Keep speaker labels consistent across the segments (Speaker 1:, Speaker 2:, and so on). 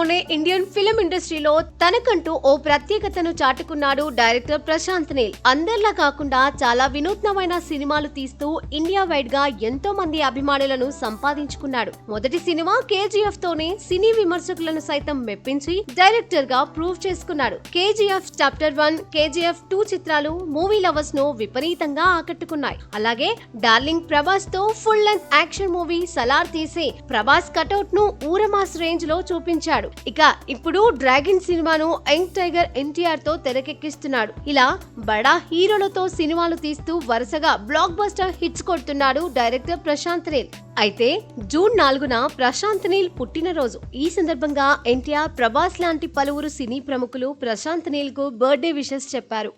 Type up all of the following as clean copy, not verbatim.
Speaker 1: లోనే Indian film ఇండస్ట్రీలో తనకంటూ ఓ ప్రత్యేకతను చాటుకున్నాడు డైరెక్టర్ ప్రశాంత్ నీల్. అందరిలా కాకుండా చాలా వినూత్నమైన సినిమాలు తీస్తూ ఇండియా వైడ్ గా ఎంతో మంది అభిమానులను సంపాదించుకున్నాడు. మొదటి సినిమా కేజీఎఫ్ తోనే సినీ విమర్శకులను సైతం మెప్పించి డైరెక్టర్ గా ప్రూవ్ చేసుకున్నాడు. కేజీఎఫ్ చాప్టర్ 1, కేజీఎఫ్ 2 చిత్రాలు మూవీ లవర్స్ ను విపరీతంగా ఆకట్టుకున్నాయి. అలాగే డార్లింగ్ ప్రభాస్ తో full length action movie Salaar తీసి ప్రభాస్ కటౌట్ ను ఊరమాస్ రేంజ్ లో చూపించాడు. ఇక ఇప్పుడు డ్రాగన్ సినిమాను యంగ్ టైగర్ ఎన్టీఆర్ తో తెరకెక్కిస్తున్నాడు. ఇలా బడా హీరోలతో సినిమాలు తీస్తూ వరుసగా బ్లాక్ బస్టర్ హిట్స్ కొడుతున్నాడు డైరెక్టర్ ప్రశాంత్ నీల్. అయితే జూన్ 4న ప్రశాంత్ నీల్ పుట్టినరోజు. ఈ సందర్భంగా ఎన్టీఆర్, ప్రభాస్ లాంటి పలువురు సినీ ప్రముఖులు ప్రశాంత్ నీల్ కు బర్త్డే విషెస్ చెప్పారు.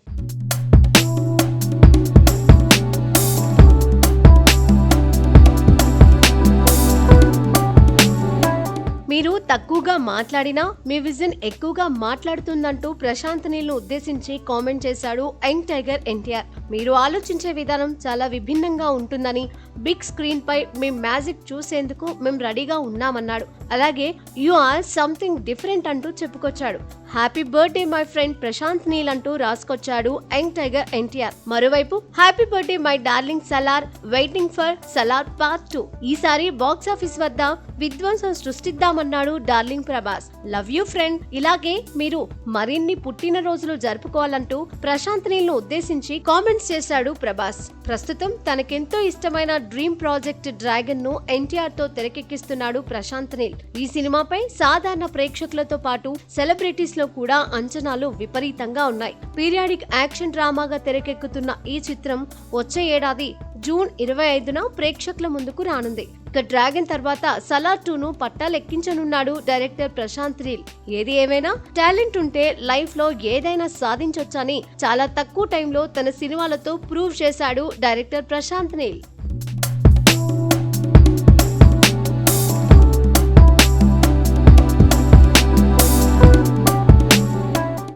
Speaker 1: మీరు తక్కువగా మాట్లాడినా మీ విజన్ ఎక్కువగా మాట్లాడుతుందంటూ ప్రశాంత్ నీల్ ను ఉద్దేశించి కామెంట్ చేశాడు యంగ్ టైగర్ ఎన్టీఆర్. మీరు ఆలోచించే విధానం చాలా విభిన్నంగా ఉంటుందని, బిగ్ స్క్రీన్ పై మీ మ్యాజిక్ చూసేందుకు మేము రెడీగా ఉన్నామన్నాడు. అలాగే యు ఆర్ సంథింగ్ డిఫరెంట్ అంటూ చెప్పుకొచ్చాడు. Happy birthday my friend Prashanth Neel అంటూ రాసుకొచ్చాడు యంగ్ టైగర్ ఎన్టీఆర్. మరోవైపు happy birthday my darling Salaar, waiting for Salaar part 2. ఈసారి బాక్సాఫీస్ వద్ద విధ్వంసం సృష్టిద్దామన్నాడు darling Prabhas. Love you friend. ఇలాగే మీరు మరిన్ని పుట్టినరోజులు జరుపుకోవాలంటూ ప్రశాంత్ నీల్ ను ఉద్దేశించి కామెంట్స్ చేశాడు ప్రభాస్. ప్రస్తుతం తనకెంతో ఇష్టమైన డ్రీమ్ ప్రాజెక్ట్ డ్రాగన్ ను ఎన్టీఆర్ తో తెరకెక్కిస్తున్నాడు ప్రశాంత్ నీల్. ఈ సినిమాపై సాధారణ ప్రేక్షకులతో పాటు సెలబ్రిటీస్ లో కూడా అంచనాలు విపరీతంగా ఉన్నాయి. పీరియాడిక్ యాక్షన్ డ్రామాగా తెరకెక్కుతున్న ఈ చిత్రం వచ్చే ఏడాది జూన్ 25న ప్రేక్షకుల ముందుకు రానుంది. ఇక డ్రాగన్ తర్వాత సలార్ 2ను పట్టాలెక్కించనున్నాడు డైరెక్టర్ ప్రశాంత్ నీల్. ఏది ఏమైనా టాలెంట్ ఉంటే లైఫ్ లో ఏదైనా సాధించొచ్చని చాలా తక్కువ టైంలో తన సినిమాలతో ప్రూవ్ చేశాడు డైరెక్టర్ ప్రశాంత్ నీల్.